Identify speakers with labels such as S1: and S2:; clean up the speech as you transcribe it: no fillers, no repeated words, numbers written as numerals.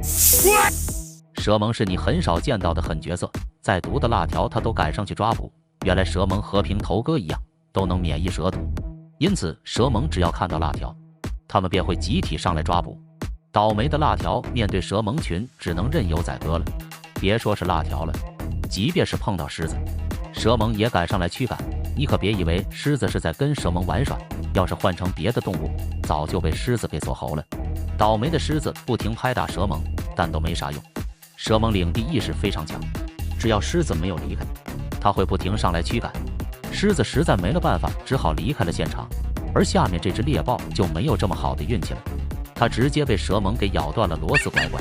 S1: 蛇萌是你很少见到的狠角色，再毒的辣条他都敢上去抓捕。原来蛇萌和平头哥一样，都能免疫蛇毒，因此蛇萌只要看到辣条，他们便会集体上来抓捕。倒霉的辣条面对蛇萌群，只能任由宰割了。别说是辣条了，即便是碰到狮子，蛇萌也敢上来驱赶。你可别以为狮子是在跟蛇萌玩耍，要是换成别的动物，早就被狮子给锁喉了。倒霉的狮子不停拍打蛇萌，但都没啥用。蛇萌领地意识非常强，只要狮子没有离开，他会不停上来驱赶。狮子实在没了办法，只好离开了现场。而下面这只猎豹就没有这么好的运气了，它直接被蛇萌给咬断了螺丝拐拐。